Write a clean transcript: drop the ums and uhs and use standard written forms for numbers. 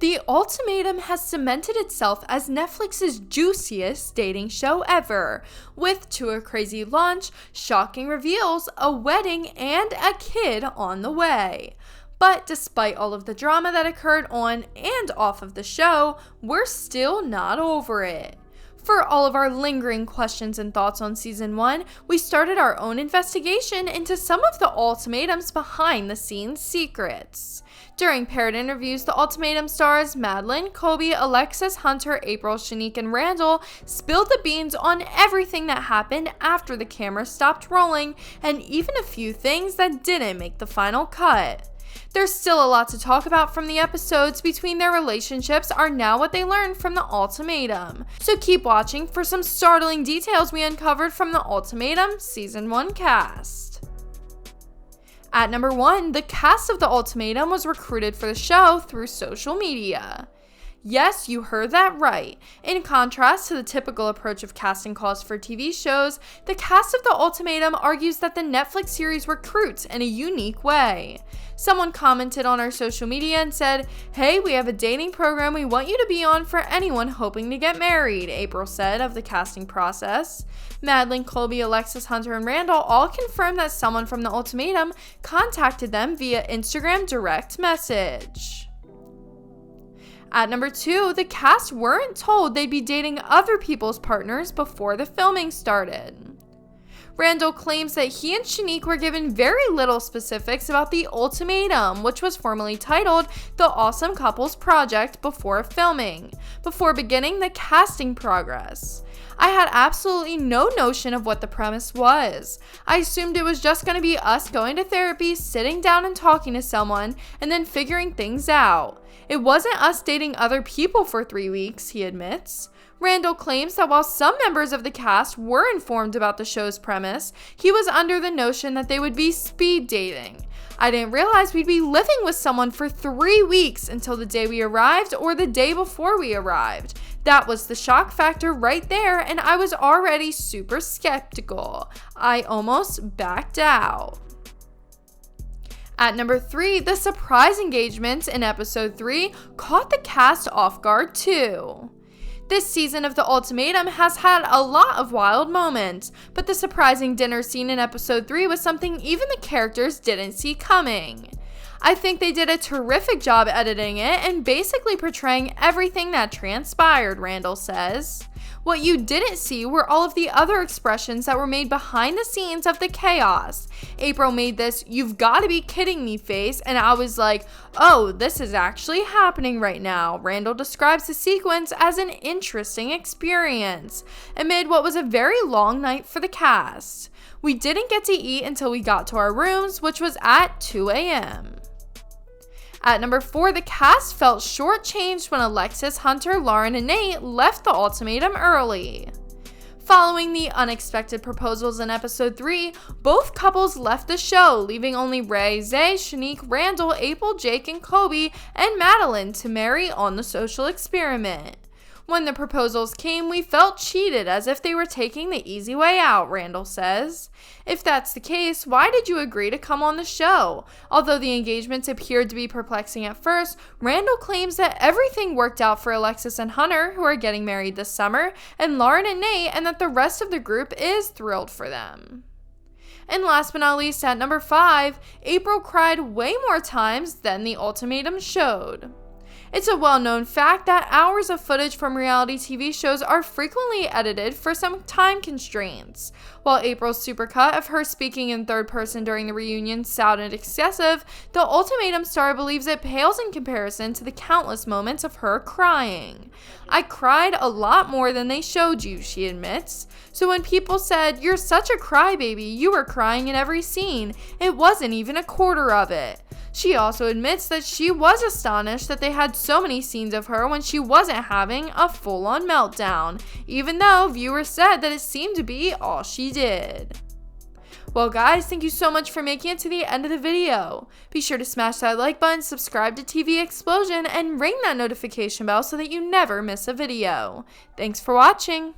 The Ultimatum has cemented itself as Netflix's juiciest dating show ever, with To a Crazy launch, shocking reveals, a wedding, and a kid on the way. But despite all of the drama that occurred on and off of the show, we're still not over it. For all of our lingering questions and thoughts on Season 1, we started our own investigation into some of the Ultimatum's behind-the-scenes secrets. During paired interviews, the Ultimatum stars Madeline, Colby, Alexis, Hunter, April, Shanique, and Randall spilled the beans on everything that happened after the camera stopped rolling, and even a few things that didn't make the final cut. There's still a lot to talk about from the episodes between their relationships are now what they learned from the Ultimatum. So keep watching for some startling details we uncovered from the Ultimatum Season 1 cast. At number 1, the cast of the Ultimatum was recruited for the show through social media. Yes, you heard that right. In contrast to the typical approach of casting calls for TV shows, the cast of The Ultimatum argues that the Netflix series recruits in a unique way. Someone commented on our social media and said, "Hey, we have a dating program we want you to be on for anyone hoping to get married," April said of the casting process. Madeline, Colby, Alexis, Hunter, and Randall all confirmed that someone from The Ultimatum contacted them via Instagram direct message. At number 2, the cast weren't told they'd be dating other people's partners before the filming started. Randall claims that he and Shanique were given very little specifics about the Ultimatum, which was formerly titled The Awesome Couples Project, before filming, before beginning the casting progress. I had absolutely no notion of what the premise was. I assumed it was just going to be us going to therapy, sitting down and talking to someone, and then figuring things out. It wasn't us dating other people for 3 weeks, he admits. Randall claims that while some members of the cast were informed about the show's premise, he was under the notion that they would be speed dating. "I didn't realize we'd be living with someone for 3 weeks until the day we arrived or the day before we arrived. That was the shock factor right there, and I was already super skeptical. I almost backed out." At number 3, the surprise engagement in episode 3 caught the cast off guard too. This season of The Ultimatum has had a lot of wild moments, but the surprising dinner scene in episode 3 was something even the characters didn't see coming. I think they did a terrific job editing it and basically portraying everything that transpired, Randall says. What you didn't see were all of the other expressions that were made behind the scenes of the chaos. April made this "you've got to be kidding me" face, and I was like, oh, this is actually happening right now. Randall describes the sequence as an interesting experience amid what was a very long night for the cast. We didn't get to eat until we got to our rooms, which was at 2 a.m. At number 4, the cast felt shortchanged when Alexis, Hunter, Lauren, and Nate left the Ultimatum early. Following the unexpected proposals in episode 3, both couples left the show, leaving only Ray, Zay, Shanique, Randall, April, Jake, and Colby, and Madeline to marry on the social experiment. When the proposals came, we felt cheated, as if they were taking the easy way out, Randall says. If that's the case, why did you agree to come on the show? Although the engagements appeared to be perplexing at first, Randall claims that everything worked out for Alexis and Hunter, who are getting married this summer, and Lauren and Nate, and that the rest of the group is thrilled for them. And last but not least, at number 5, April cried way more times than the Ultimatum showed. It's a well-known fact that hours of footage from reality TV shows are frequently edited for some time constraints. While April's supercut of her speaking in third person during the reunion sounded excessive, the Ultimatum star believes it pales in comparison to the countless moments of her crying. "I cried a lot more than they showed you," she admits. "So when people said, 'You're such a crybaby, you were crying in every scene,' it wasn't even a quarter of it." She also admits that she was astonished that they had so many scenes of her when she wasn't having a full-on meltdown, even though viewers said that it seemed to be all she did. Well guys, thank you so much for making it to the end of the video. Be sure to smash that like button, subscribe to TV Explosion, and ring that notification bell so that you never miss a video. Thanks for watching!